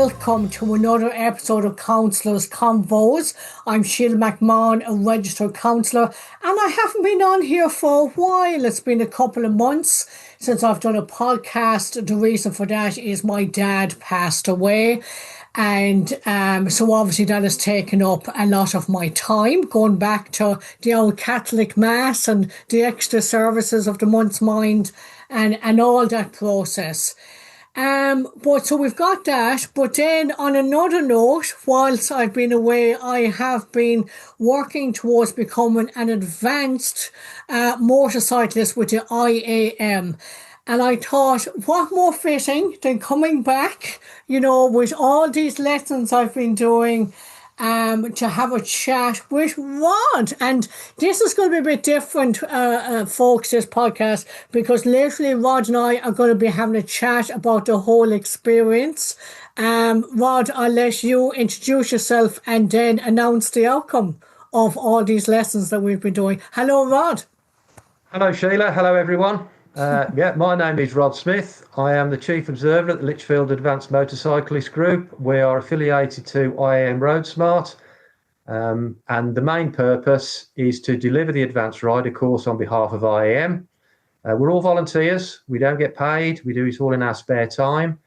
welcome to another episode of Counsellors Convos. I'm Sheila McMahon, a registered counsellor, and I haven't been on here for a while. It's been a couple of months since I've done a podcast. The reason for that is my dad passed away. And so obviously that has taken up a lot of my time, going back to the old Catholic Mass and the extra services of the month's mind and all that process. But so we've got that. But then on another note, whilst I've been away, I have been working towards becoming an advanced motorcyclist with the IAM. And I thought, what more fitting than coming back, with all these lessons I've been doing, to have a chat with Rod. And this is going to be a bit different, folks, this podcast, because literally Rod and I are going to be having a chat about the whole experience. Rod, I'll let you introduce yourself and then announce the outcome of all these lessons that we've been doing. Hello, Rod. Hello, Sheila. Hello, everyone. My name is Rod Smith. I am the Chief Observer at the Lichfield Advanced Motorcyclist Group. We are affiliated to IAM Road Smart, and the main purpose is to deliver the Advanced Rider course on behalf of IAM. We're all volunteers. We don't get paid. We do it all in our spare time.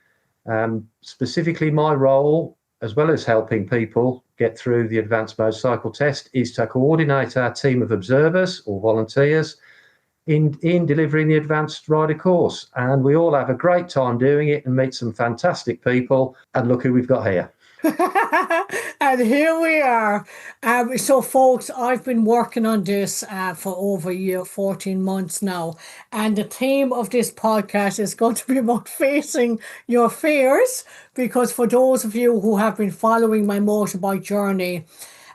Specifically, my role, as well as helping people get through the Advanced Motorcycle Test, is to coordinate our team of observers or volunteers in delivering the Advanced Rider course. And we all have a great time doing it and meet some fantastic people. And look who we've got here. And here we are. So folks, I've been working on this for over a year, 14 months now. And the theme of this podcast is going to be about facing your fears, because for those of you who have been following my motorbike journey,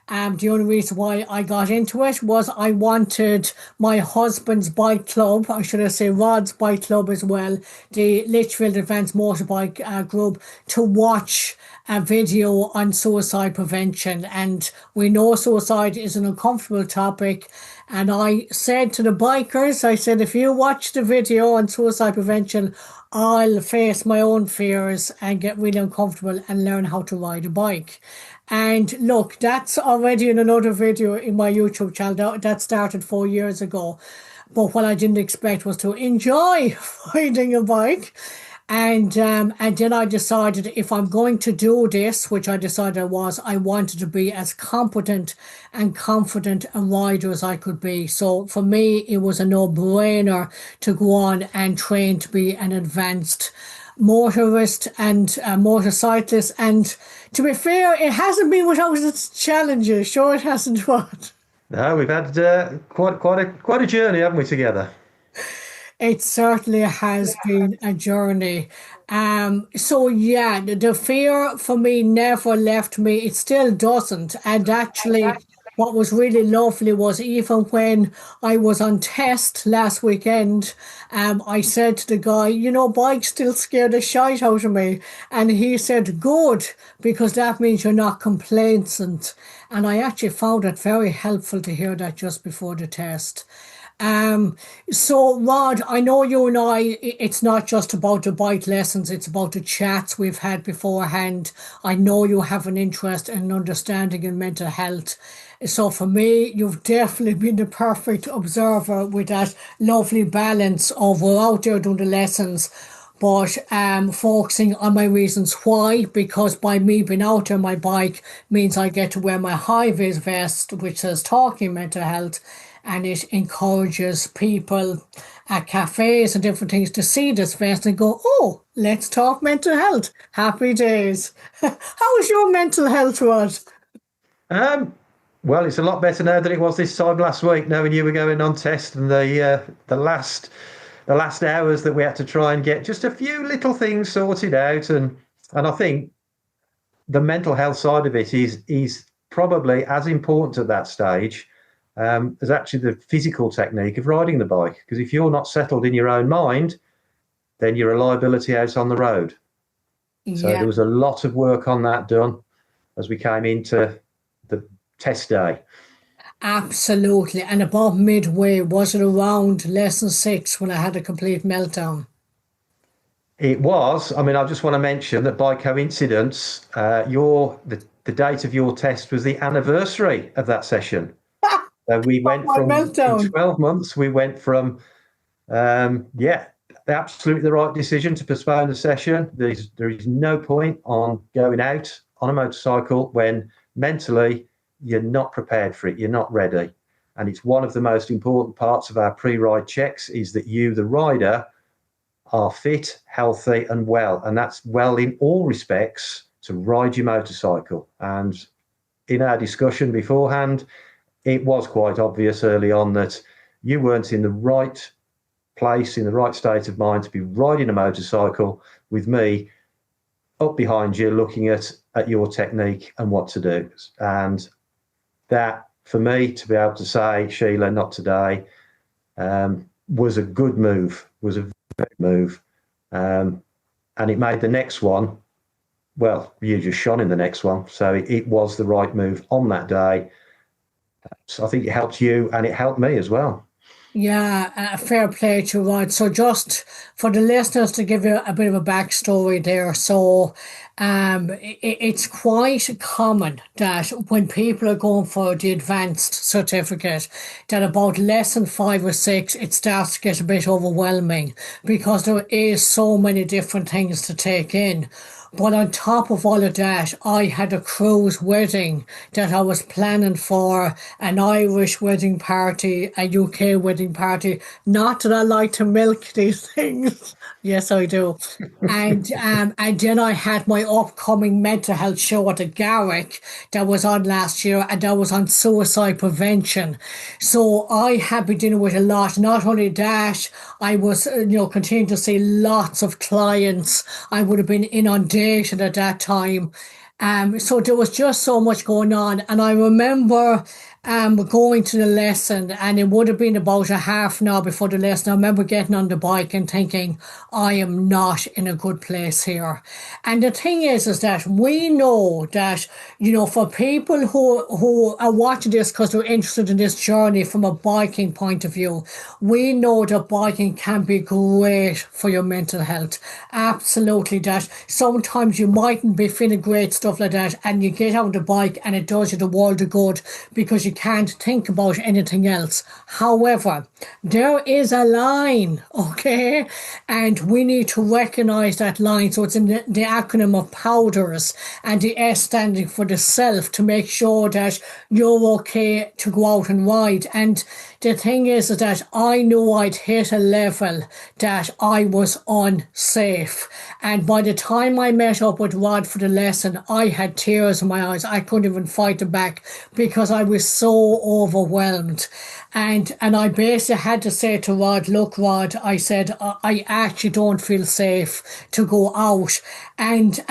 the only reason why I got into it was I wanted my husband's bike club, or should I say Rod's bike club as well, the Lichfield Advanced Motorbike Group, to watch a video on suicide prevention. And we know suicide is an uncomfortable topic. And I said to the bikers, I said, if you watch the video on suicide prevention, I'll face my own fears and get really uncomfortable and learn how to ride a bike. And look, that's already in another video in my YouTube channel that started 4 years ago. But what I didn't expect was to enjoy riding a bike. And then I decided if I'm going to do this, which I decided I wanted to be as competent and confident a rider as I could be. So for me, it was a no-brainer to go on and train to be an advanced motorist and motorcyclist. And to be fair, it hasn't been without its challenges. Sure, it hasn't. What? No, we've had quite a journey, haven't we, together? It certainly has been a journey. So yeah, the fear for me never left me. It still doesn't. And actually, what was really lovely was even when I was on test last weekend, I said to the guy, bikes still scare the shite out of me. And he said, good, because that means you're not complacent. And I actually found it very helpful to hear that just before the test. So Rod, I know you and I, it's not just about the bike lessons, it's about the chats we've had beforehand. I know you have an interest and understanding in mental health. So for me, you've definitely been the perfect observer with that lovely balance of we're out there doing the lessons, but focusing on my reasons why, because by me being out on my bike means I get to wear my high-vis vest, which says talking mental health, and it encourages people at cafes and different things to see this vest and go, oh, let's talk mental health. Happy days. How is your mental health, Rod? Well, it's a lot better now than it was this time last week, knowing you were going on test and the last hours that we had to try and get just a few little things sorted out. And I think the mental health side of it is probably as important at that stage as actually the physical technique of riding the bike. Because if you're not settled in your own mind, then you're a liability out on the road. So there was a lot of work on that done as we came into the test day. Absolutely. And about midway, was it around lesson 6 when I had a complete meltdown? It was. I mean, I just want to mention that by coincidence, the date of your test was the anniversary of that session. We went My from in meltdown. 12 months. We went from yeah, absolutely the right decision to postpone the session. There is no point on going out on a motorcycle when mentally you're not prepared for it. You're not ready, and it's one of the most important parts of our pre-ride checks is that you, the rider, are fit, healthy, and well. And that's well in all respects to ride your motorcycle. And in our discussion beforehand, it was quite obvious early on that you weren't in the right place, in the right state of mind to be riding a motorcycle with me up behind you, looking at your technique and what to do. And that, for me, to be able to say, Sheila, not today, was a good move, was a move. And it made the next one, well, you just shone in the next one. So it was the right move on that day. So I think it helped you and it helped me as well. Yeah, fair play to Rod. So just for the listeners to give you a bit of a backstory there. So it's quite common that when people are going for the advanced certificate, that about lesson 5 or 6, it starts to get a bit overwhelming because there is so many different things to take in. But on top of all of that, I had a cruise wedding that I was planning for, an Irish wedding party, a UK wedding party. Not that I like to milk these things. Yes, I do. And then I had my upcoming mental health show at the Garrick that was on last year, and that was on suicide prevention. So I had been dealing with a lot. Not only that, I was, continuing to see lots of clients. I would have been inundated at that time. So there was just so much going on. And I remember going to the lesson, and it would have been about a half an hour before the lesson. I remember getting on the bike and thinking, I am not in a good place here. And the thing is that we know that, for people who are watching this because they're interested in this journey from a biking point of view, we know that biking can be great for your mental health. Absolutely, that sometimes you mightn't be feeling great, stuff like that, and you get out the bike and it does you the world of good because you can't think about anything else. However, there is a line, okay? And we need to recognize that line. So it's in the acronym of POWDERS, and the S standing for the self, to make sure that you're okay to go out and ride. And the thing is that I knew I'd hit a level that I was unsafe. And by the time I met up with Rod for the lesson, I had tears in my eyes. I couldn't even fight them back because I was so overwhelmed. And I basically had to say to Rod, look, Rod, I said, I actually don't feel safe to go out. And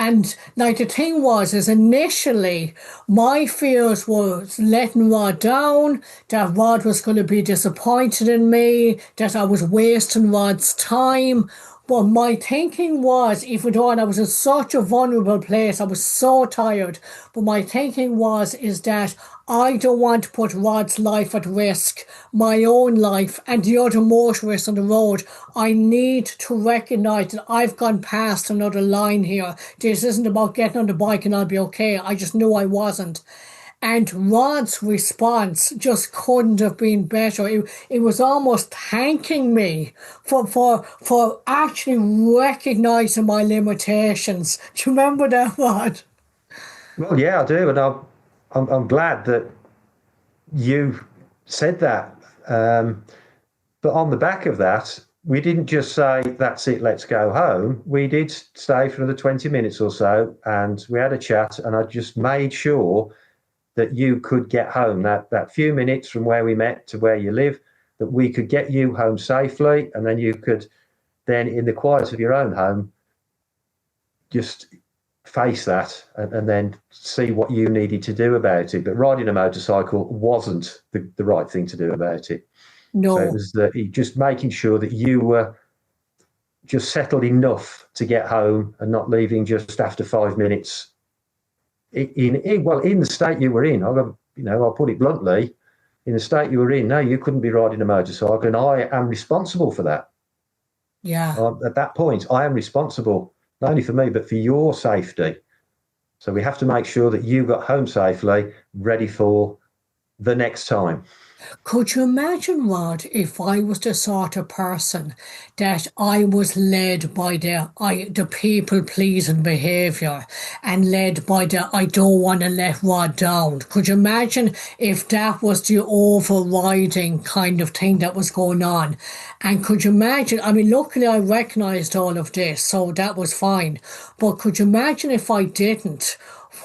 like the thing was, is initially my fears was letting Rod down, that Rod was going to be disappointed in me, that I was wasting Rod's time. But my thinking was, even though I was in such a vulnerable place, I was so tired. But my thinking is that I don't want to put Rod's life at risk, my own life, and the other motorists on the road. I need to recognise that I've gone past another line here. This isn't about getting on the bike and I'll be okay. I just knew I wasn't. And Rod's response just couldn't have been better. It was almost thanking me for actually recognizing my limitations. Do you remember that, Rod? Well, yeah, I do. And I'm glad that you said that. But on the back of that, we didn't just say, that's it, let's go home. We did stay for another 20 minutes or so, and we had a chat, and I just made sure that you could get home, that few minutes from where we met to where you live, that we could get you home safely, and then you could then, in the quiet of your own home, just face that and then see what you needed to do about it. But riding a motorcycle wasn't the right thing to do about it. So it No, was just making sure that you were just settled enough to get home and not leaving just after 5 minutes. In the state you were in, I'll put it bluntly, in the state you were in, no, you couldn't be riding a motorcycle, and I am responsible for that. Yeah. At that point, I am responsible, not only for me, but for your safety. So we have to make sure that you got home safely, ready for the next time. Could you imagine, Rod, if I was the sort of person that I was led by the people pleasing behaviour and led by the I don't want to let Rod down? Could you imagine if that was the overriding kind of thing that was going on? And could you imagine? I mean, luckily I recognised all of this, so that was fine. But could you imagine if I didn't?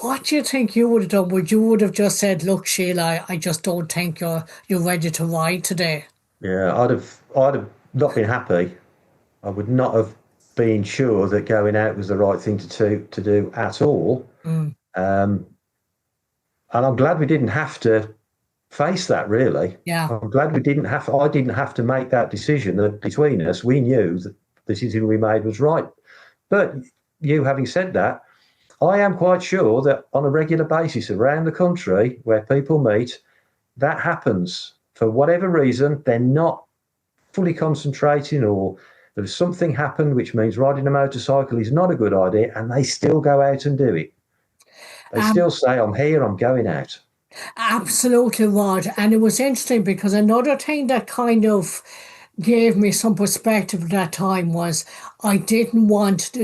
What do you think you would have done? Would you would have just said, "Look, Sheila, I just don't think you're ready to ride today." Yeah, I'd have not been happy. I would not have been sure that going out was the right thing to do at all. Mm, Um, and I'm glad we didn't have to face that. Really, yeah. I'm glad we didn't have. I didn't have to make that decision. That between us, we knew that the decision we made was right. But you, having said that, I am quite sure that on a regular basis around the country where people meet, that happens for whatever reason. They're not fully concentrating, or there's something happened, which means riding a motorcycle is not a good idea, and they still go out and do it. They Um, still say, I'm here, I'm going out. Absolutely, Rod. And it was interesting because another thing that kind of gave me some perspective at that time was I didn't want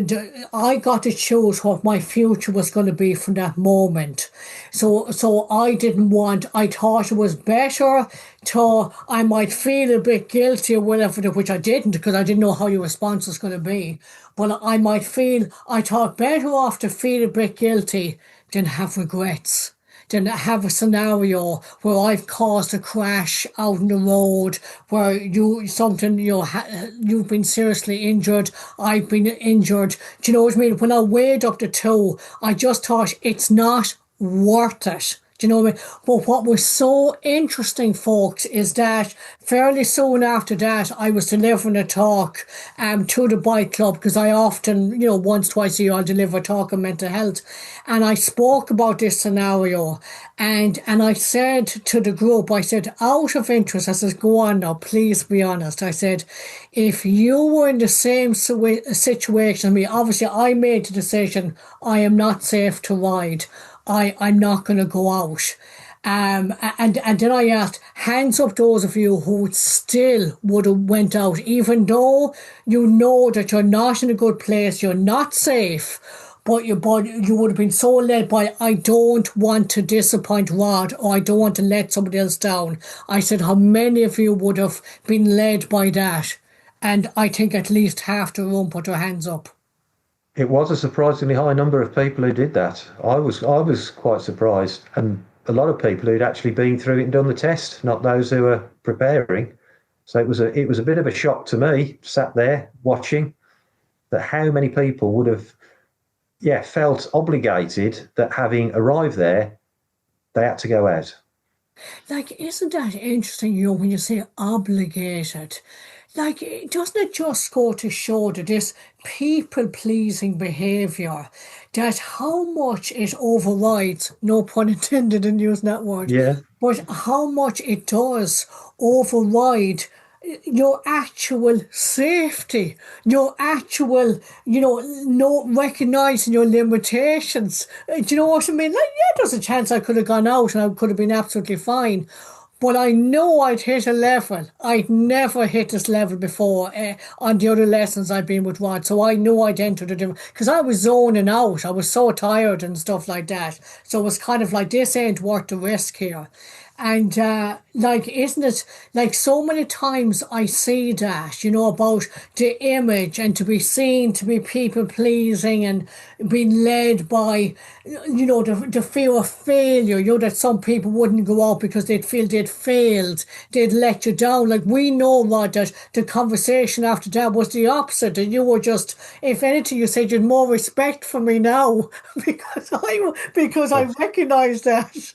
I got to choose what my future was going to be from that moment. So I didn't want, I thought it was better to, I might feel a bit guilty or whatever, which I didn't because I didn't know how your response was going to be. But I thought better off to feel a bit guilty than have regrets, than have a scenario where I've caused a crash out on the road where you've been seriously injured, I've been injured. Do you know what I mean? When I weighed up the two, I just thought it's not worth it. Do you know what I mean? But what was so interesting, folks, is that fairly soon after that, I was delivering a talk to the bike club because I often, once, twice a year, I'll deliver a talk on mental health. And I spoke about this scenario and I said to the group, I said, out of interest, I said, go on now, please be honest. I said, if you were in the same situation, I mean, obviously I made the decision, I am not safe to ride. I'm not going to go out. And then I asked, hands up those of you who still would have went out, even though you know that you're not in a good place, you're not safe, but you would have been so led by, I don't want to disappoint Rod or I don't want to let somebody else down. I said, how many of you would have been led by that? And I think at least half the room put their hands up. It was a surprisingly high number of people who did that. I was quite surprised, and a lot of people who'd actually been through it and done the test, not those who were preparing. So it was a bit of a shock to me, sat there watching, that how many people would have, yeah, felt obligated that having arrived there, they had to go out. Like, isn't that interesting, when you say obligated? Like, doesn't it just go to show that this people-pleasing behavior, that how much it overrides, no pun intended in using that word, Yeah, but how much it does override your actual safety, your actual, no recognizing your limitations. Do you know what I mean? Like, yeah, there's a chance I could have gone out and I could have been absolutely fine. But I know I'd hit a level. I'd never hit this level before on the other lessons I've been with Rod. So I know I'd entered a different, because I was zoning out. I was so tired and stuff like that. So it was kind of like, this ain't worth the risk here. And like, isn't it like so many times I see that, about the image and to be seen to be people pleasing and being led by, the fear of failure, that some people wouldn't go out because they'd feel they'd failed, they'd let you down. Like, we know, Rod, that the conversation after that was the opposite. And you were just, if anything, you said you'd more respect for me now because I well, recognise that.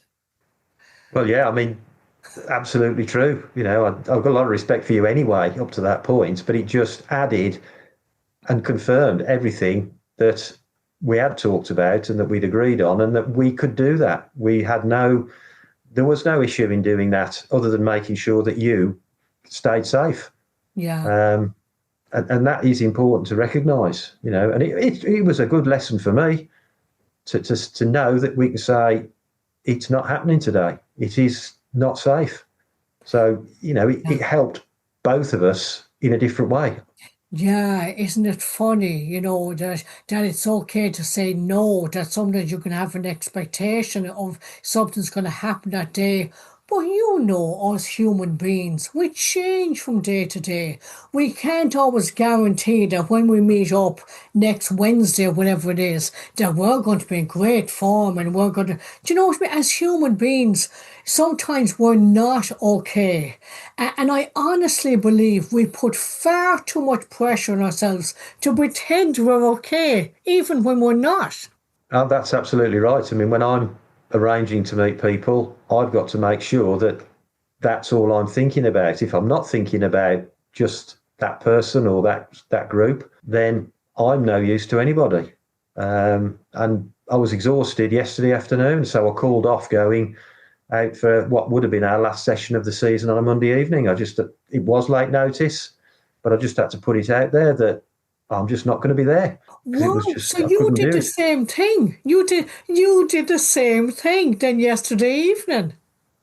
well, yeah. I mean, absolutely true. I've got a lot of respect for you anyway, up to that point, but it just added and confirmed everything that we had talked about and that we'd agreed on, and that we could do that. There was no issue in doing that other than making sure that you stayed safe. Yeah. Um, and that is important to recognise, and it was a good lesson for me to know that we can say it's not happening today. It is not safe. So, it helped both of us in a different way. Yeah, isn't it funny, that it's okay to say no, that sometimes you can have an expectation of something's going to happen that day. But us human beings, we change from day to day. We can't always guarantee that when we meet up next Wednesday, whatever it is, that we're going to be in great form and we're going to, do you know what I mean? As human beings, sometimes we're not okay. And I honestly believe we put far too much pressure on ourselves to pretend we're okay, even when we're not. Oh, that's absolutely right. I mean, when I'm arranging to meet people, I've got to make sure that that's all I'm thinking about. If I'm not thinking about just that person or that group, then I'm no use to anybody. And I was exhausted yesterday afternoon, so I called off going out for what would have been our last session of the season on a Monday evening. It was late notice, but I just had to put it out there that I'm just not going to be there because it was Wow, just, so I you couldn't did do the it. same thing. You did the same thing then yesterday evening.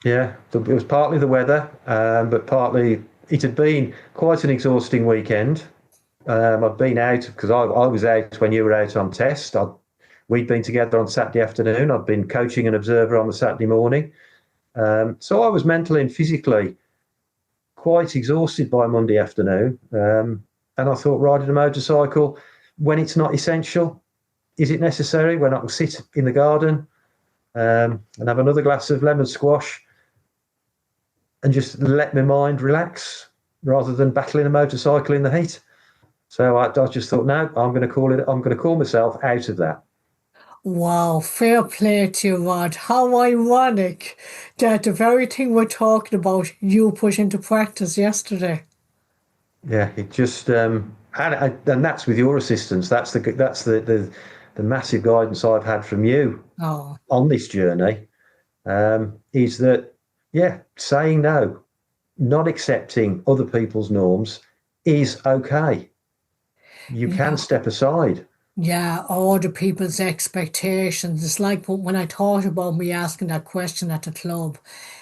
Yeah, it was partly the weather, but partly it had been quite an exhausting weekend. I'd been out because I was out when you were out on test. We'd been together on Saturday afternoon. I'd been coaching an observer on the Saturday morning. So I was mentally and physically quite exhausted by Monday afternoon. And I thought riding a motorcycle, when it's not essential, is it necessary when I can sit in the garden and have another glass of lemon squash and just let my mind relax rather than battling a motorcycle in the heat? So I just thought, no, I'm going to call myself out of that. Wow, fair play to you, Rod. How ironic that the very thing we're talking about you put into practice yesterday. Yeah, it just and that's with your assistance. That's the massive guidance I've had from you Oh, on this journey. Is that, yeah, saying no, not accepting other people's norms is okay. You can yeah. step aside. Yeah, all the people's expectations. It's like when I thought about me asking that question at the club,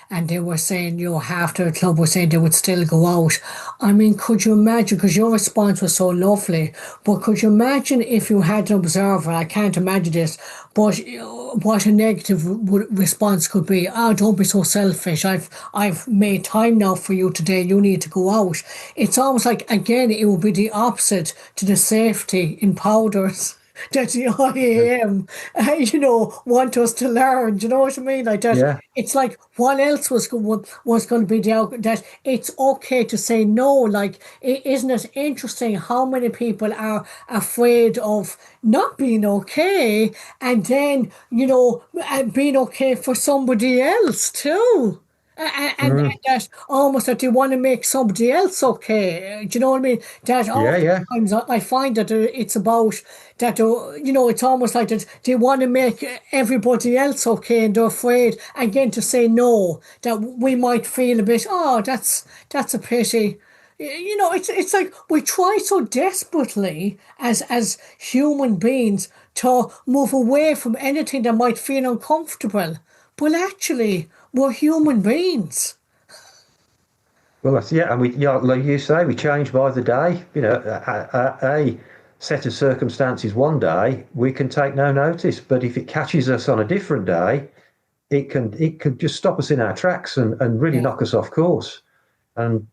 and they were saying, half the club were saying they would still go out. I mean, could you imagine? Because your response was so lovely, but could you imagine if you had an observer? I can't imagine this, but what a negative response could be. Ah, don't be so selfish. I've made time now for you today. You need to go out. It's almost like again, it would be the opposite to the safety in powders that the IAM, want us to learn. Do you know what I mean? Like that. Yeah. It's like what else was going to be that it's okay to say no. Like, isn't it interesting how many people are afraid of not being okay, and then being okay for somebody else too. And Mm. that almost that they want to make somebody else okay. Do you know what I mean? That Yeah, yeah. oftentimes I find that it's about that, it's almost like that they want to make everybody else okay and they're afraid again to say no, that we might feel a bit, oh, that's a pity. It's like we try so desperately as human beings to move away from anything that might feel uncomfortable. But actually, we're human beings. Well, yeah, and like you say, we change by the day. A set of circumstances one day we can take no notice, but if it catches us on a different day, it could just stop us in our tracks and really Yeah, knock us off course. And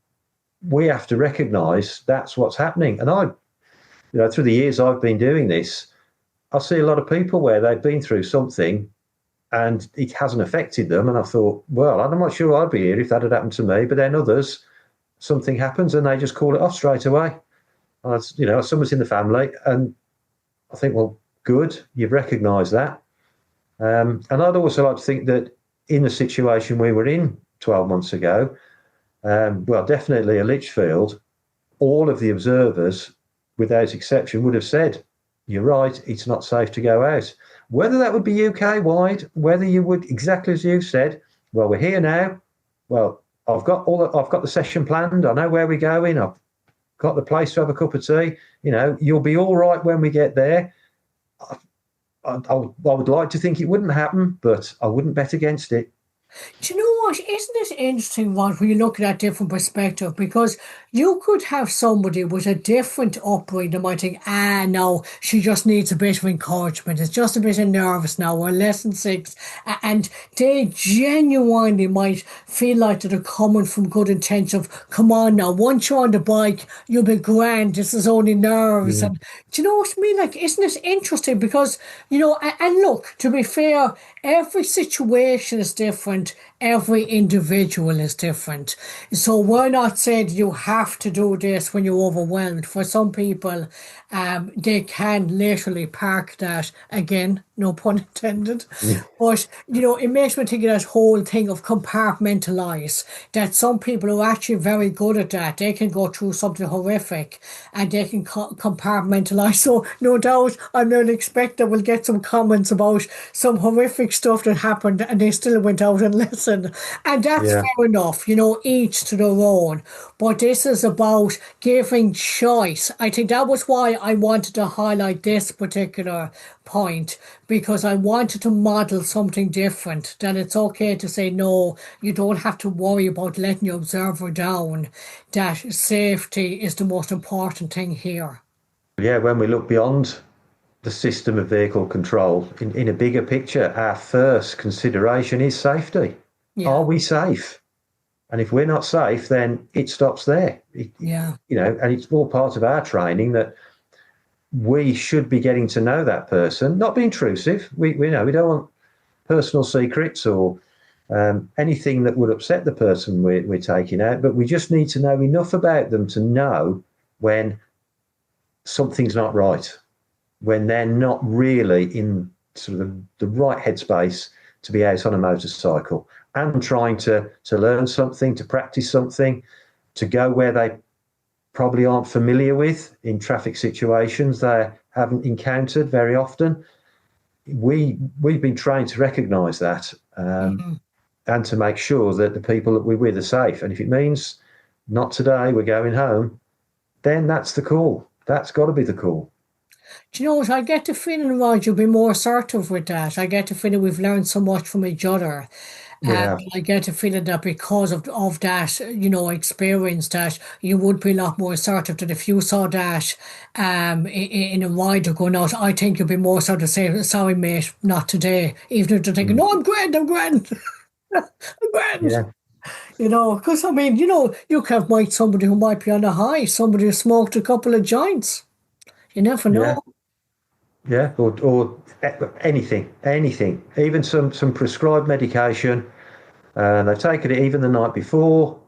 we have to recognise that's what's happening. And through the years I've been doing this, I see a lot of people where they've been through something and it hasn't affected them. And I thought, well, I'm not sure I'd be here if that had happened to me. But then others, something happens and they just call it off straight away. Someone's in the family, and I think, well, good, you've recognised that. And I'd also like to think that in the situation we were in 12 months ago, well, definitely at Lichfield, all of the observers, without exception, would have said, you're right, it's not safe to go out. Whether that would be UK wide, whether you would, exactly as you said, well, we're here now. Well, I've got the session planned. I know where we're going. I've got the place to have a cup of tea. You'll be all right when we get there. I would like to think it wouldn't happen, but I wouldn't bet against it. Do you know what? Isn't it interesting what when you look at that different perspective? Because you could have somebody with a different upbringing that might think, no, she just needs a bit of encouragement. It's just a bit of nervous now. We're lesson six. And they genuinely might feel like that they're coming from good intention of, come on now, once you're on the bike, you'll be grand. This is only nerves. Yeah. And do you know what I mean? Like, isn't it interesting? Because, and look, to be fair, every situation is different. Every individual is different. So we're not saying you have to do this when you're overwhelmed. For some people, they can literally park that again, no pun intended. Yeah. But it makes me think of that whole thing of compartmentalize. That some people are actually very good at that. They can go through something horrific and they can compartmentalize. So no doubt, I'm not expecting we'll get some comments about some horrific stuff that happened and they still went out and listened. And that's Yeah. fair enough, each to their own. But this is about giving choice. I think that was why I wanted to highlight this particular point because I wanted to model something different. That it's okay to say no, you don't have to worry about letting your observer down. That safety is the most important thing here. Yeah, when we look beyond the system of vehicle control, in a bigger picture, our first consideration is safety. Yeah, Are we safe? And if we're not safe, then it stops there. yeah, And it's all part of our training that we should be getting to know that person, not be intrusive. We know we don't want personal secrets or anything that would upset the person we're taking out, but we just need to know enough about them to know when something's not right, when they're not really in sort of the right headspace to be out on a motorcycle and trying to learn something, to practice something, to go where they probably aren't familiar with in traffic situations they haven't encountered very often. We've been trained to recognise that mhm. and to make sure that the people that we're with are safe. And if it means not today, we're going home, then that's the call. That's got to be the call. Do you know what? I get the feeling, Rod, you'll be more assertive with that. I get the feeling we've learned so much from each other. We have. I get the feeling that because of that, experience, that you would be a lot more assertive. That if you saw that in a rider going out, I think you'd be more sort of say, sorry, mate, not today. Even if they're thinking, Mm. no, I'm grand, I'm grand, I'm grand. Yeah, Because I mean, you can might somebody who might be on a high, somebody who smoked a couple of joints. You never yeah, know. yeah. Or anything, even some prescribed medication. And they've taken it even the night before,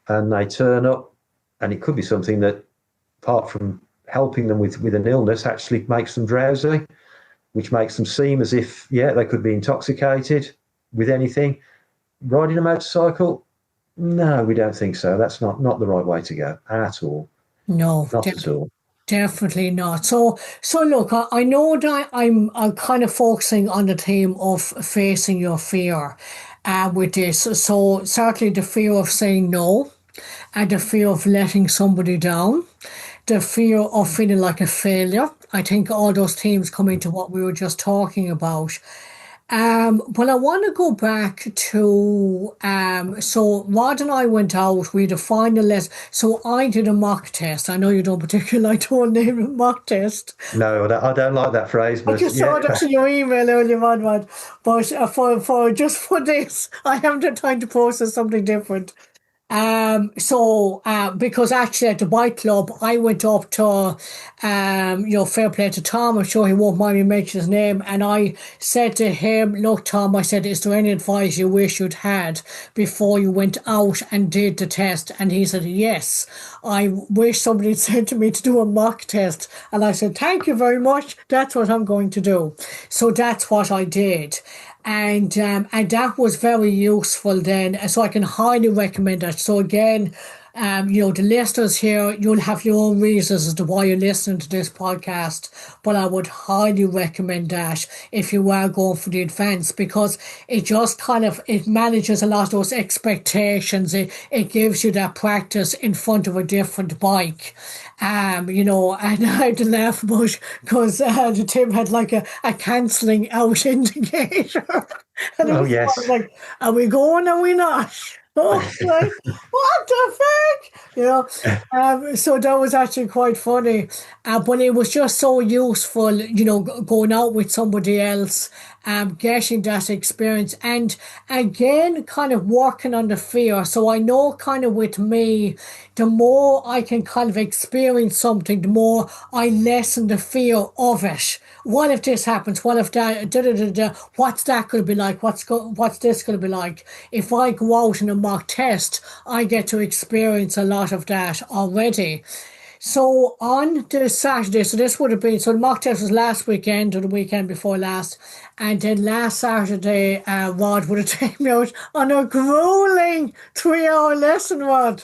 and they turn up, and it could be something that, apart from helping them with an illness, actually makes them drowsy, which makes them seem as if, yeah, they could be intoxicated with anything. Riding a motorcycle, no, we don't think so. That's not the right way to go at all. No, Not at all. definitely not. So look, I know that I'm kind of focusing on the theme of facing your fear, with this. So certainly the fear of saying no, and the fear of letting somebody down, the fear of feeling like a failure. I think all those themes come into what we were just talking about. Well, I want to go back to so Rod and I went out, we had a final lesson. So I did a mock test. I know you don't particularly like the whole name of mock test. No, I don't like that phrase, I but just saw yeah, that in your email earlier on, Rod. But for just for this, I haven't had time to process something different. Because actually at the bike club, I went up to, fair play to Tom. I'm sure he won't mind me mentioning his name. And I said to him, look, Tom, I said, is there any advice you wish you'd had before you went out and did the test? And he said, yes, I wish somebody had said to me to do a mock test. And I said, thank you very much. That's what I'm going to do. So that's what I did. And that was very useful then. So I can highly recommend that. So again, The listeners here, you'll have your own reasons as to why you're listening to this podcast, but I would highly recommend that if you are going for the advance, because it just it manages a lot of those expectations. It gives you that practice in front of a different bike. And I had to laugh about because the Tim had like a cancelling out indicator. And it Oh, was sort of yes. like, are we going? Are we not? Oh, like, what the fuck? So that was actually quite funny. But it was just so useful, going out with somebody else, getting that experience. And again, kind of working on the fear. So I know kind of with me, the more I can kind of experience something, the more I lessen the fear of it. What if this happens? What if that? Da, da, da, da, what's that going to be like? What's this going to be like? If I go out in a mock test, I get to experience a lot of that already. So on the Saturday, so this would have been, so the mock test was last weekend or the weekend before last. And then last Saturday, Rod would have taken me out on a grueling 3 hour lesson, Rod.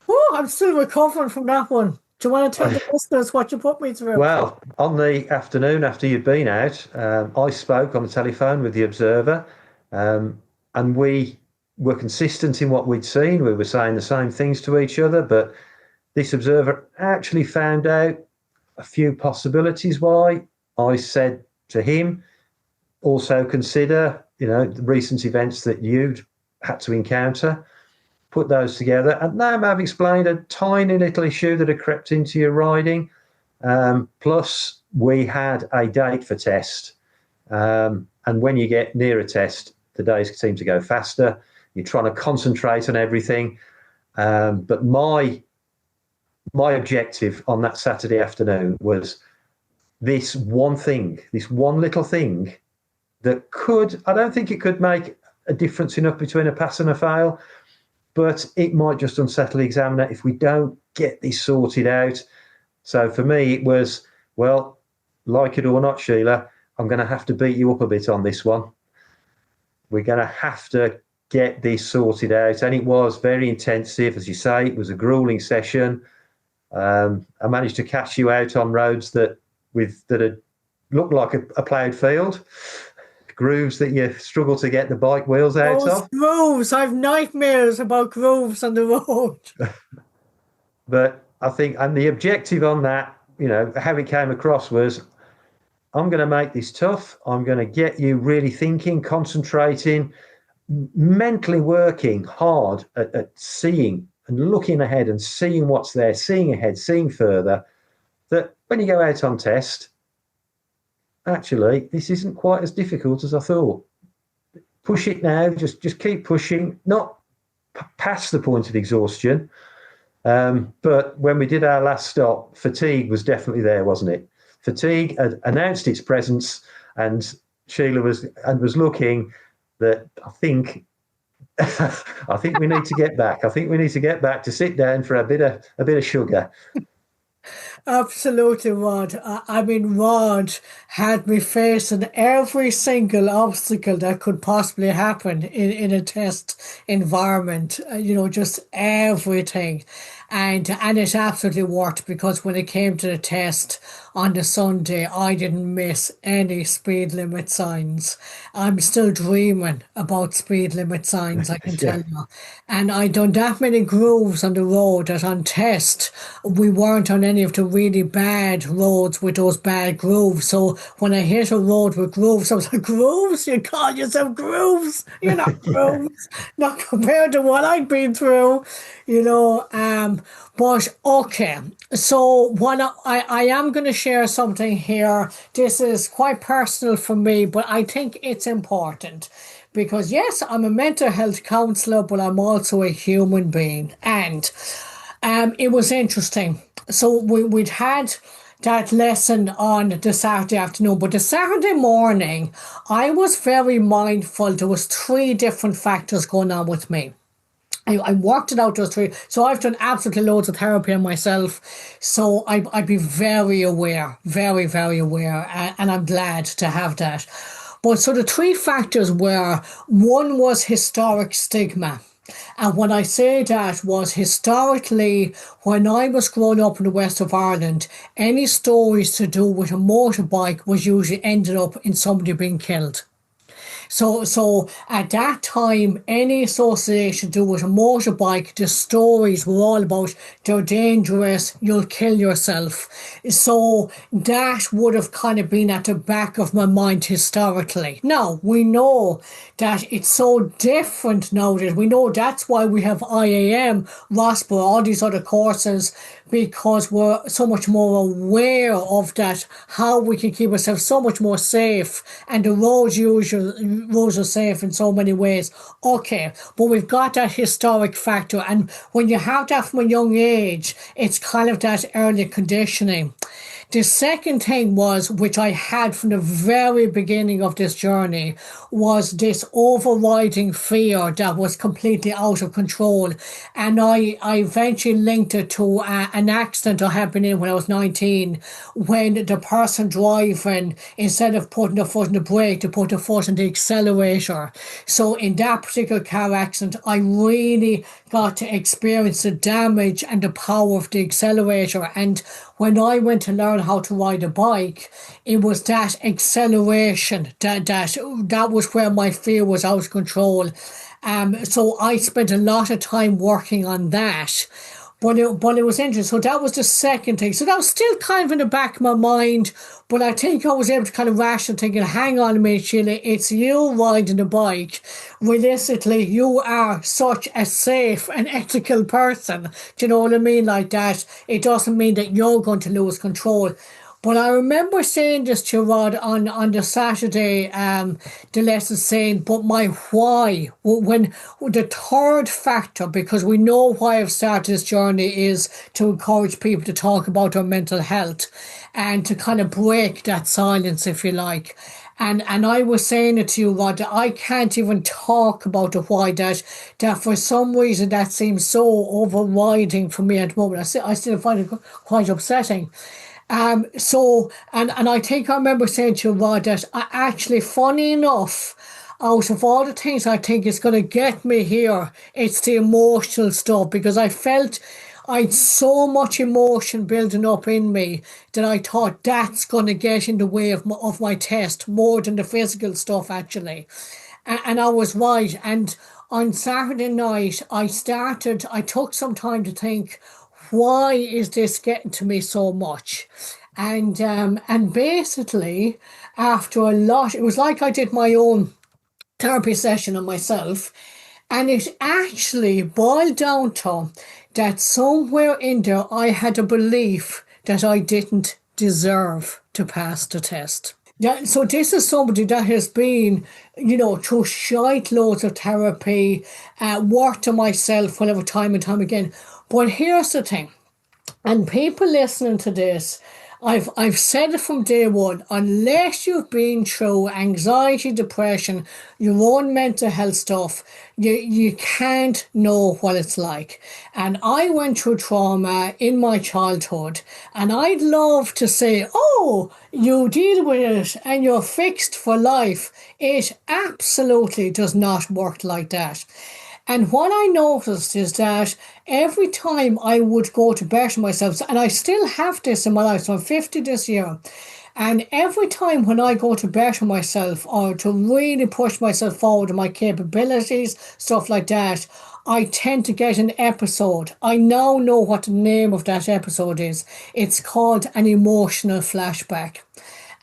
Oh, I'm still recovering from that one. Do you want to tell the listeners what you put me through? Well, on the afternoon after you'd been out, I spoke on the telephone with the observer, and we were consistent in what we'd seen. We were saying the same things to each other, but this observer actually found out a few possibilities why. I said to him, also consider, the recent events that you'd had to encounter, put those together, and now I've explained a tiny little issue that had crept into your riding. Plus, we had a date for test. And when you get near a test, the days seem to go faster. You're trying to concentrate on everything. But my objective on that Saturday afternoon was this one thing, this one little thing that I don't think it could make a difference enough between a pass and a fail, but it might just unsettle the examiner if we don't get this sorted out. So for me, it was, well, like it or not, Sheila, I'm going to have to beat you up a bit on this one. We're going to have to get this sorted out. And it was very intensive. As you say, it was a grueling session. I managed to catch you out on roads that had looked like a ploughed field, grooves that you struggle to get the bike wheels out Those of. grooves, I've nightmares about grooves on the road. But I think, and the objective on that, how it came across was, I'm going to make this tough. I'm going to get you really thinking, concentrating, mentally working hard at seeing and looking ahead and seeing what's there, seeing ahead, seeing further, that when you go out on test, actually, this isn't quite as difficult as I thought. Push it now, just keep pushing, not past the point of exhaustion. But when we did our last stop, fatigue was definitely there, wasn't it? Fatigue had announced its presence, and Sheila was looking that I think we need to get back. I think we need to get back to sit down for a bit of sugar. Absolutely, Rod. I mean, Rod had me facing every single obstacle that could possibly happen in a test environment. Just everything. And it absolutely worked, because when it came to the test on the Sunday, I didn't miss any speed limit signs. I'm still dreaming about speed limit signs, I can tell Yeah. you. And I done that many grooves on the road that on test we weren't on any of the really bad roads with those bad grooves. So when I hit a road with grooves, I was like, grooves? You call yourself grooves? You're not Yeah. grooves. Not compared to what I've been through, you know. But okay, so what I am going to share something here. This is quite personal for me, but I think it's important. Because yes, I'm a mental health counsellor, but I'm also a human being. And it was interesting. So we'd had that lesson on the Saturday afternoon, but the Saturday morning, I was very mindful. There was three different factors going on with me. I worked it out those three. So I've done absolutely loads of therapy on myself. So I'd be very aware, very, very aware. And I'm glad to have that. But so the three factors were, one was historic stigma. And when I say that was historically, when I was growing up in the west of Ireland, any stories to do with a motorbike was usually ended up in somebody being killed. So at that time, any association to do with a motorbike, the stories were all about they're dangerous, you'll kill yourself. So that would have kind of been at the back of my mind historically. Now we know that it's so different nowadays. We know that's why we have IAM, ROSPA, all these other courses, because we're so much more aware of that, how we can keep ourselves so much more safe, and the roads are safe in so many ways. Okay, but we've got that historic factor, and when you have that from a young age, it's kind of that early conditioning. The second thing was, which I had from the very beginning of this journey, was this overriding fear that was completely out of control. And I eventually linked it to an accident I had been in when I was 19, when the person driving, instead of putting the foot on the brake, they put the foot on the accelerator. So in that particular car accident, I really got to experience the damage and the power of the accelerator. And when I went to learn how to ride a bike, it was that acceleration that was where my fear was out of control. So I spent a lot of time working on that. But it was interesting. So that was the second thing. So that was still kind of in the back of my mind. But I think I was able to kind of ration thinking, hang on a minute, Sheila, it's you riding the bike. Realistically, you are such a safe and ethical person. Do you know what I mean? Like that. It doesn't mean that you're going to lose control. But I remember saying this to Rod on the Saturday, the lesson saying, but my why, when the third factor, because we know why I've started this journey is to encourage people to talk about their mental health and to kind of break that silence, if you like. And I was saying it to you, Rod, that I can't even talk about the why that for some reason that seems so overriding for me at the moment. I still find it quite upsetting. And I think I remember saying to you, Rod, that I actually, funny enough, out of all the things I think is going to get me here, it's the emotional stuff, because I felt I'd so much emotion building up in me that I thought that's going to get in the way of my test more than the physical stuff, actually. And I was right. And on Saturday night, I took some time to think, why is this getting to me so much? And basically, after a lot, it was like I did my own therapy session on myself, and it actually boiled down to that somewhere in there I had a belief that I didn't deserve to pass the test. Yeah, so this is somebody that has been, through shite loads of therapy, worked on myself whatever time and time again. But here's the thing, and people listening to this, I've said it from day one, unless you've been through anxiety, depression, your own mental health stuff, you can't know what it's like. And I went through trauma in my childhood, and I'd love to say, oh, you deal with it and you're fixed for life. It absolutely does not work like that. And what I noticed is that every time I would go to better myself, and I still have this in my life, so I'm 50 this year, and every time when I go to better myself or to really push myself forward in my capabilities, stuff like that, I tend to get an episode. I now know what the name of that episode is. It's called an emotional flashback.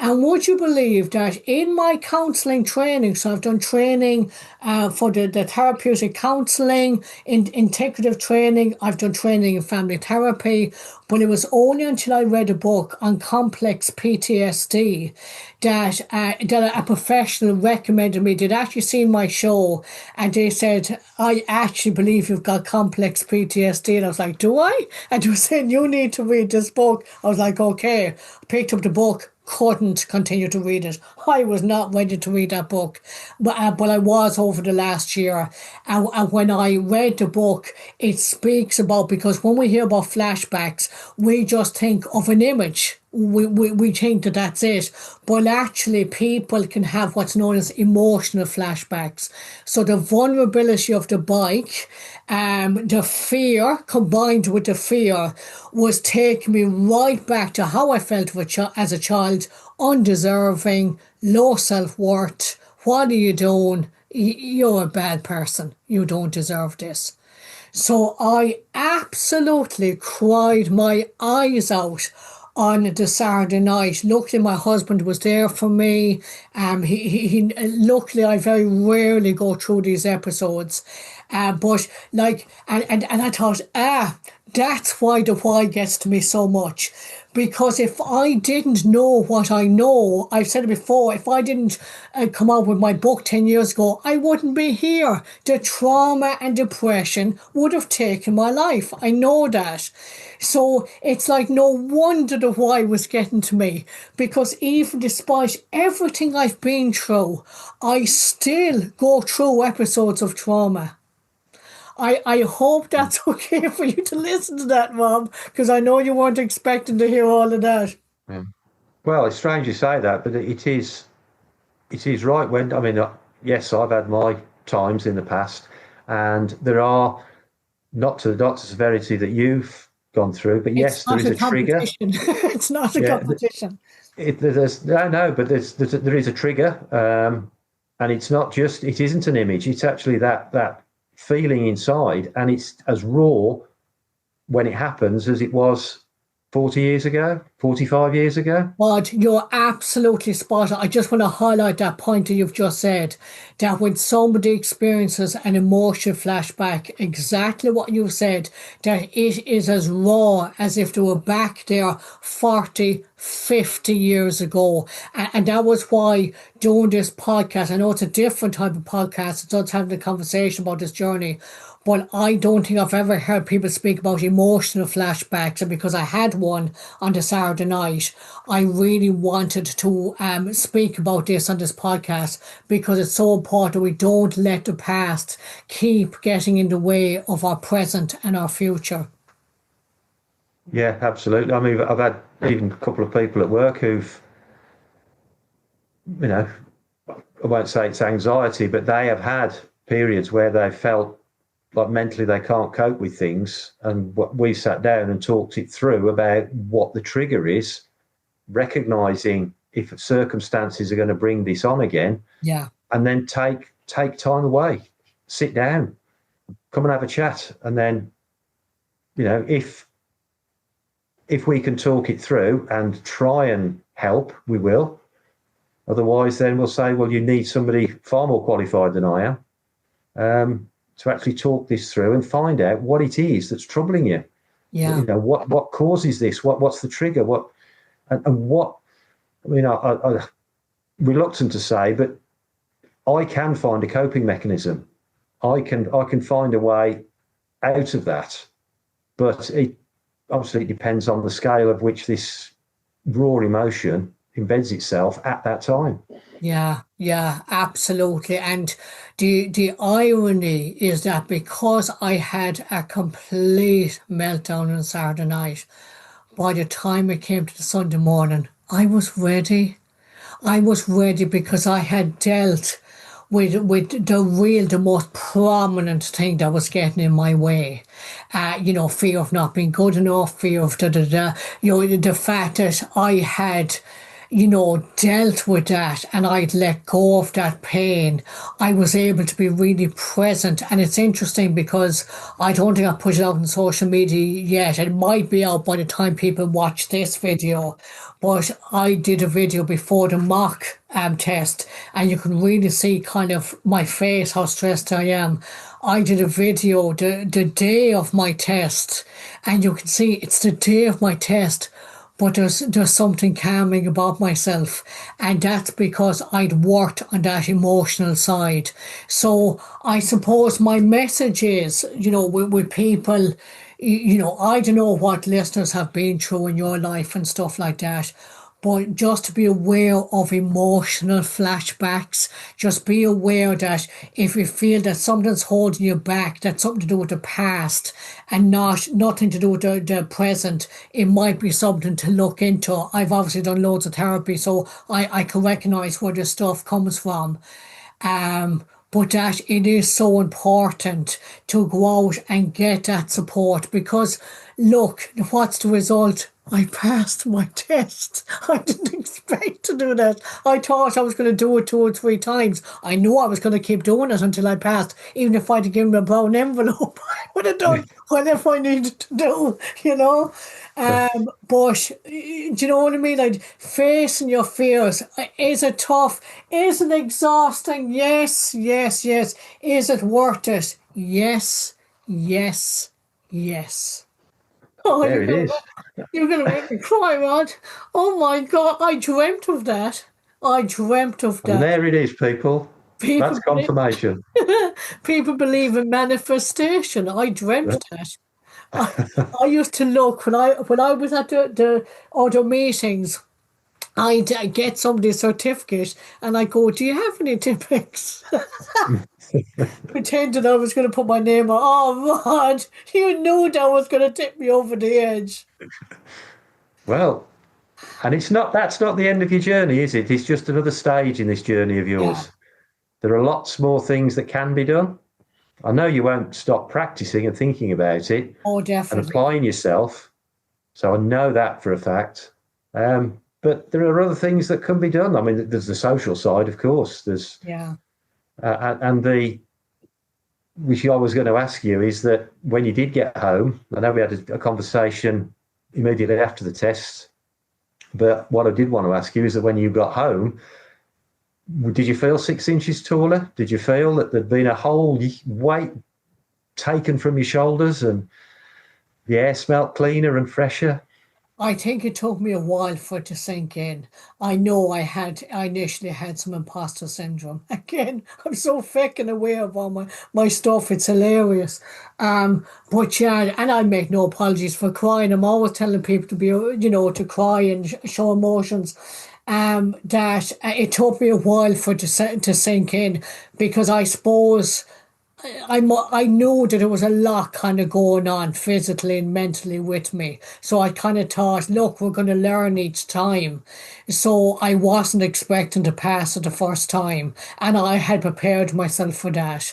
And would you believe that in my counselling training, so I've done training for the therapeutic counselling, in integrative training, I've done training in family therapy, but it was only until I read a book on complex PTSD that a professional recommended me. They'd actually seen my show and they said, I actually believe you've got complex PTSD. And I was like, do I? And they were saying, you need to read this book. I was like, okay. Picked up the book, couldn't continue to read it. I was not ready to read that book, but I was over the last year. And when I read the book, it speaks about, because when we hear about flashbacks, we just think of an image. we think that that's it. But actually, people can have what's known as emotional flashbacks. So the vulnerability of the bike, the fear combined with the fear was taking me right back to how I felt as a child, undeserving, low self-worth. What are you doing? You're a bad person. You don't deserve this. So I absolutely cried my eyes out on the Saturday night. Luckily, my husband was there for me. Luckily, I very rarely go through these episodes. But like, and I thought, that's why the why gets to me so much. Because if I didn't know what I know, I've said it before, if I didn't come out with my book 10 years ago, I wouldn't be here. The trauma and depression would have taken my life. I know that. So it's like no wonder the why was getting to me. Because even despite everything I've been through, I still go through episodes of trauma. I hope that's okay for you to listen to that, Mom, because I know you weren't expecting to hear all of that. Yeah. Well, it's strange you say that, but it is right. When I mean, yes, I've had my times in the past, and there are not to the severity that you've gone through, but It's yes, there not is a a trigger. competition. It's not a Yeah, competition. there's no, but there is a trigger, and it's not just it isn't an image. It's actually that feeling inside, and it's as raw when it happens as it was 40 years ago, 45 years ago. But you're absolutely spot on. I just want to highlight that point that you've just said, that when somebody experiences an emotional flashback, exactly what you said, that it is as raw as if they were back there 40, 50 years ago. And that was why doing this podcast, I know it's a different type of podcast, it's us having a conversation about this journey, but I don't think I've ever heard people speak about emotional flashbacks. And because I had one on the Saturday night, I really wanted to speak about this on this podcast because it's so important we don't let the past keep getting in the way of our present and our future. Yeah, absolutely. I mean, I've had even a couple of people at work who've, you know, I won't say it's anxiety, but they have had periods where they felt like mentally they can't cope with things. And what we sat down and talked it through about what the trigger is, recognizing if circumstances are going to bring this on again, Yeah. and then take time away, sit down, come and have a chat. And then, if we can talk it through and try and help, we will. Otherwise, then we'll say, well, you need somebody far more qualified than I am to actually talk this through and find out what it is that's troubling you. Yeah. What causes this? What's the trigger? What? I mean, I'm reluctant to say, but I can find a coping mechanism. I can find a way out of that, but it obviously it depends on the scale of which this raw emotion embeds itself at that time. Yeah, absolutely. And the irony is that because I had a complete meltdown on Saturday night, by the time it came to the Sunday morning, I was ready. I was ready because I had dealt with the most prominent thing that was getting in my way. Fear of not being good enough, fear of the fact that I had dealt with that and I'd let go of that pain. I was able to be really present. And it's interesting because I don't think I put it out on social media yet. It might be out by the time people watch this video. But I did a video before the mock test, and you can really see kind of my face, how stressed I am. I did a video the day of my test, and you can see it's the day of my test, but there's something calming about myself, and that's because I'd worked on that emotional side. So I suppose my message is, with people, I don't know what listeners have been through in your life and stuff like that, but just to be aware of emotional flashbacks, just be aware that if you feel that something's holding you back, that's something to do with the past and nothing to do with the present, it might be something to look into. I've obviously done loads of therapy, so I can recognize where this stuff comes from. But that it is so important to go out and get that support because look, what's the result? I passed my test. I didn't expect to do that. I thought I was going to do it 2 or 3 times. I knew I was going to keep doing it until I passed. Even if I'd given a brown envelope, I would have done whatever I needed to do, you know. But do you know what I mean? Like facing your fears. Is it tough? Is it exhausting? Yes, yes, yes. Is it worth it? Yes, yes, yes. Oh, There it is. you're gonna make me cry, Rod. Oh my God, I dreamt of that. I dreamt of And that. there it is, people. People That's believe, confirmation. people believe in manifestation. I dreamt that. I, I used to look when I was at the other meetings. I'd get somebody's certificate and I go, "Do you have any tippings?" Pretending I was going to put my name on. Oh, Rod, you knew that was going to tip me over the edge. Well, and that's not the end of your journey, is it? It's just another stage in this journey of Yeah. yours. There are lots more things that can be done. I know you won't stop practicing and thinking about it Oh, and definitely. applying yourself. So I know that for a fact. But there are other things that can be done. I mean, there's the social side, of course. There's Yeah. and the which I was going to ask you is that when you did get home, I know we had a conversation immediately after the test, but what I did want to ask you is that when you got home, did you feel 6 inches taller? Did you feel that there'd been a whole weight taken from your shoulders and the air smelt cleaner and fresher? I think it took me a while for it to sink in. I initially had some imposter syndrome. Again, I'm so fucking aware of all my stuff. It's hilarious. But yeah, and I make no apologies for crying. I'm always telling people to be, to cry and show emotions. That it took me a while for it to sink in because I suppose I knew that there was a lot kind of going on physically and mentally with me. So I kind of thought, look, we're going to learn each time. So I wasn't expecting to pass it the first time. And I had prepared myself for that.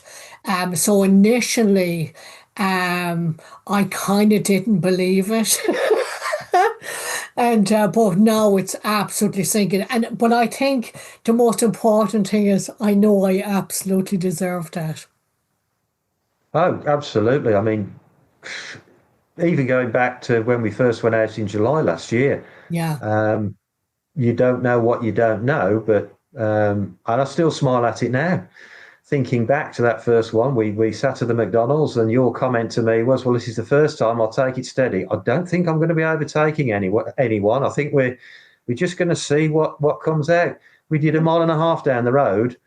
So initially, I kind of didn't believe it. And but now it's absolutely sinking. But I think the most important thing is I know I absolutely deserve that. Oh, absolutely. I mean, even going back to when we first went out in July last year, Yeah. you don't know what you don't know, but and I still smile at it now. Thinking back to that first one, we sat at the McDonald's, and your comment to me was, "Well, this is the first time. I'll take it steady. I don't think I'm going to be overtaking anyone. I think we're just going to see what comes out." We did a mile and a half down the road.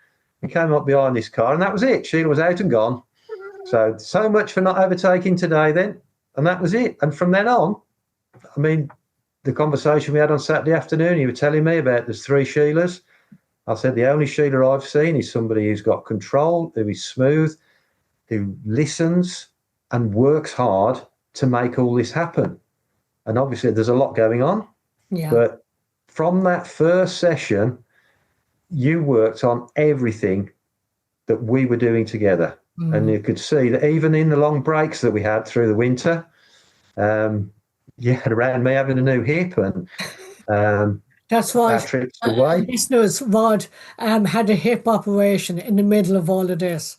We came up behind this car, and that was it. Sheila was out and gone. So much for not overtaking today, then, and that was it. And from then on, I mean, the conversation we had on Saturday afternoon, you were telling me about there's 3 Sheilas. I said the only Sheila I've seen is somebody who's got control, who is smooth, who listens and works hard to make all this happen. And obviously there's a lot going on, Yeah. but from that first session, you worked on everything that we were doing together. And Mm. you could see that even in the long breaks that we had through the winter, you had around me having a new hip and That's our right. trips away. Listeners, Rod had a hip operation in the middle of all of this.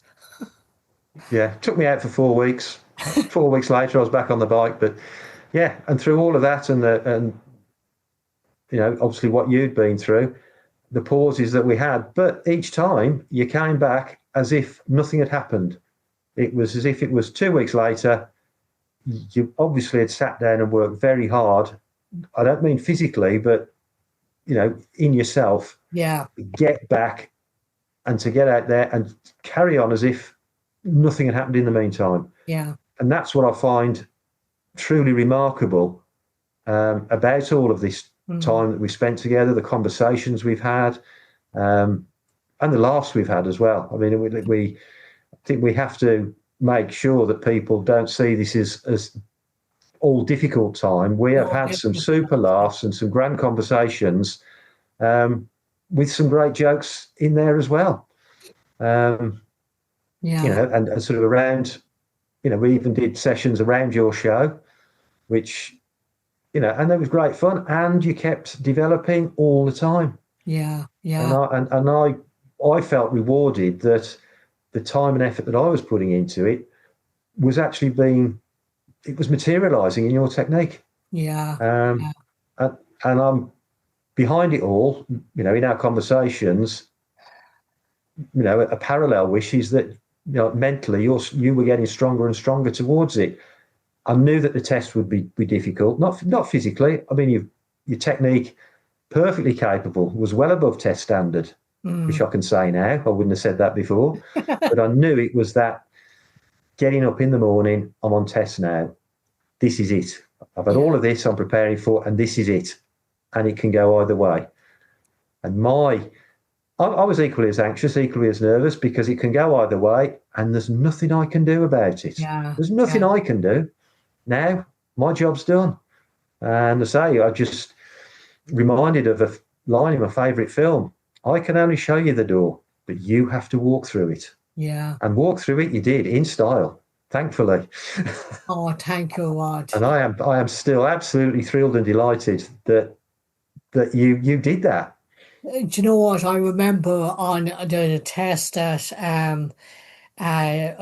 Yeah, took me out for 4 weeks. 4 weeks later, I was back on the bike. But yeah, and through all of that, and obviously what you'd been through, the pauses that we had, but each time you came back as if nothing had happened. It was as if it was 2 weeks later. You obviously had sat down and worked very hard. I don't mean physically, but in yourself, Yeah. get back and to get out there and carry on as if nothing had happened in the meantime. Yeah. And that's what I find truly remarkable about all of this Mm. time that we've spent together, the conversations we've had, um, and the laughs we've had as well. I mean, we I think we have to make sure that people don't see this as all difficult time. We have No, had some definitely. super laughs and some grand conversations, um, with some great jokes in there as well. Um, Yeah, and sort of around, we even did sessions around your show, which, and that was great fun. And you kept developing all the time. yeah, And yeah, I felt rewarded that the time and effort that I was putting into it was actually it was materializing in your technique. yeah, Um, yeah, and, and I'm behind it all, in our conversations, a parallel wish is that, mentally you were getting stronger and stronger towards it. I knew that the test would be difficult, not physically. I mean, your technique, perfectly capable, was well above test standard, which mm. I can say now. I wouldn't have said that before, but I knew it was that getting up in the morning. I'm on test now. This is it. I've had Yeah, all of this I'm preparing for, and this is it. And it can go either way. And I was equally as anxious, equally as nervous, because it can go either way, and there's nothing I can do about it. yeah, There's yeah, nothing I can do. Now my job's done. And I say, I just reminded of a line in my favourite film. I can only show you the door, but you have to walk through it. yeah. And walk through it you did in style, thankfully. Oh, thank you, Rod. And I am still absolutely thrilled and delighted that you did that. Do you know what? I remember on the test that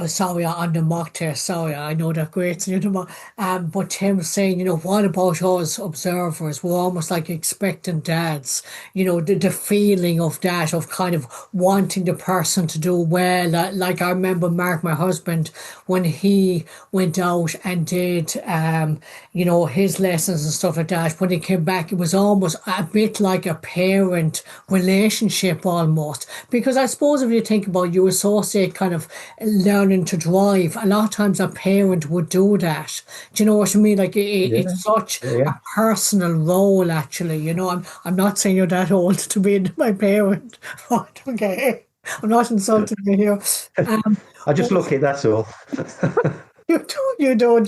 sorry, on the mock test, sorry, I know that great, but Tim was saying, what about us observers? We're almost like expectant dads, the feeling of that, of kind of wanting the person to do well. Like I remember Mark, my husband, when he went out and did, his lessons and stuff like that, when he came back, it was almost a bit like a parent relationship almost. Because I suppose if you think about, you associate kind of learning to drive, a lot of times a parent would do that. Do you know what I mean? Like Yeah, it's such a yeah. personal role, actually. I'm not saying you're that old to be my parent, but okay. I'm not insulting you here. Um, I just but look it, that's all. you don't.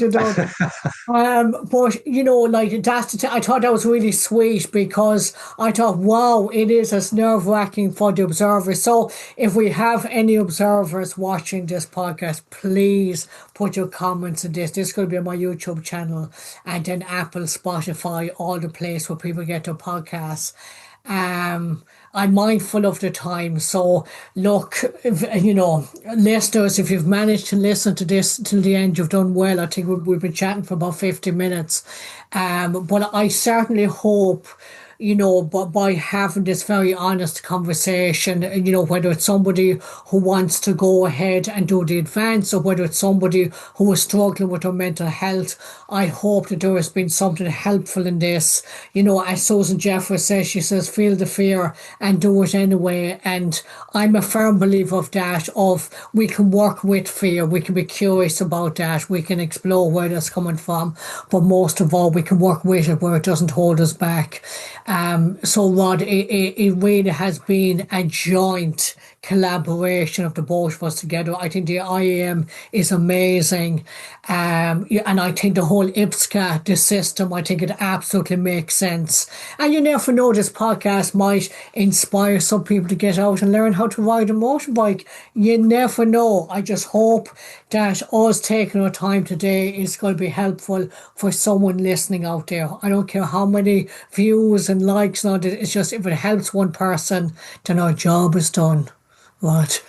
But like I thought that was really sweet because I thought, wow, it is as nerve-wracking for the observers. So if we have any observers watching this podcast, please put your comments in this. This could be on my YouTube channel and then Apple, Spotify, all the place where people get their podcasts. I'm mindful of the time. So look, listeners, if you've managed to listen to this till the end, you've done well. I think we've been chatting for about 50 minutes. But I certainly hope, but by having this very honest conversation, whether it's somebody who wants to go ahead and do the advance or whether it's somebody who is struggling with their mental health, I hope that there has been something helpful in this. As Susan Jeffers says, she says, feel the fear and do it anyway. And I'm a firm believer of that, of we can work with fear, we can be curious about that, we can explore where that's coming from, but most of all, we can work with it where it doesn't hold us back. So Rod, it really has been a joint collaboration of the both of us together. I think the IAM is amazing. Yeah, and I think the whole IPSCA, the system, I think it absolutely makes sense. And you never know, this podcast might inspire some people to get out and learn how to ride a motorbike. You never know. I just hope that us taking our time today is going to be helpful for someone listening out there. I don't care how many views and likes, not it's just if it helps one person, then our job is done. Right.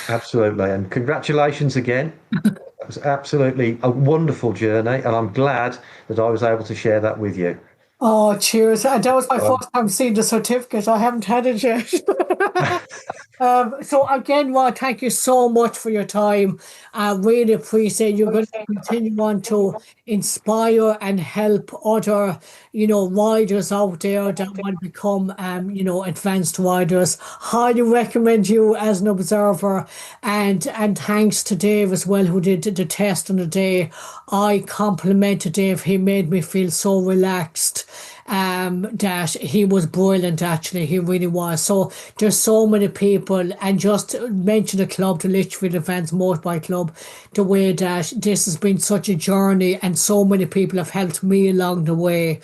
Absolutely. And congratulations again. It was absolutely a wonderful journey, and I'm glad that I was able to share that with you. Oh, cheers. And that was my Um, first time seeing the certificate. I haven't had it yet. So again, Rod, thank you so much for your time. I really appreciate you're going to continue on to inspire and help other, riders out there that want to become, advanced riders. Highly recommend you as an observer, and thanks to Dave as well, who did the test on the day. I complimented Dave. He made me feel so relaxed. that he was brilliant, actually. He really was. So there's so many people, and just mention the club, the Litchfield Advanced Motorbike Club, the way that this has been such a journey, and so many people have helped me along the way,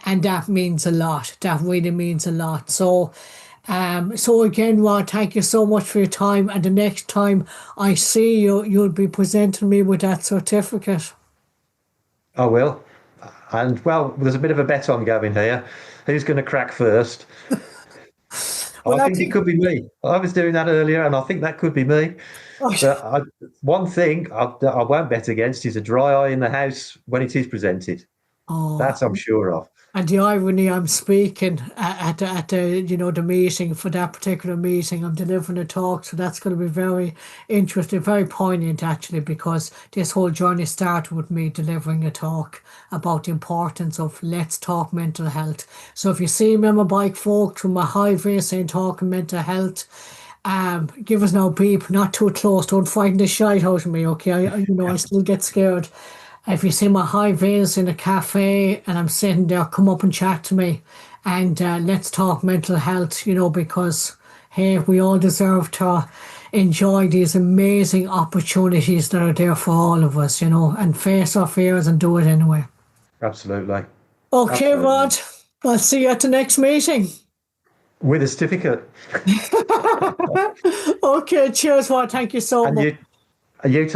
and that means a lot. That really means a lot. So again, Rod, thank you so much for your time. And the next time I see you, you'll be presenting me with that certificate. I will. And well, there's a bit of a bet on going here. Who's going to crack first? Well, I I think it think, could be me. I was doing that earlier, and I think that could be me. But one thing I won't bet against is a dry eye in the house when it is presented. oh, That I'm sure of. and the irony, I'm speaking at the the meeting, for that particular meeting. I'm delivering a talk, so that's going to be very interesting, very poignant actually, because this whole journey started with me delivering a talk about the importance of let's talk mental health. So if you see me on my bike, folks, from my high vis saying talking mental health, give us no beep, not too close. Don't frighten the shite out of me, okay? I still get scared. If you see my high vis in a cafe and I'm sitting there, come up and chat to me, and let's talk mental health. Because hey, we all deserve to enjoy these amazing opportunities that are there for all of us. And face our fears and do it anyway. Absolutely. Okay, Absolutely. Rod. I'll see you at the next meeting. With a certificate. Okay, cheers, Rod. Thank you so And much. you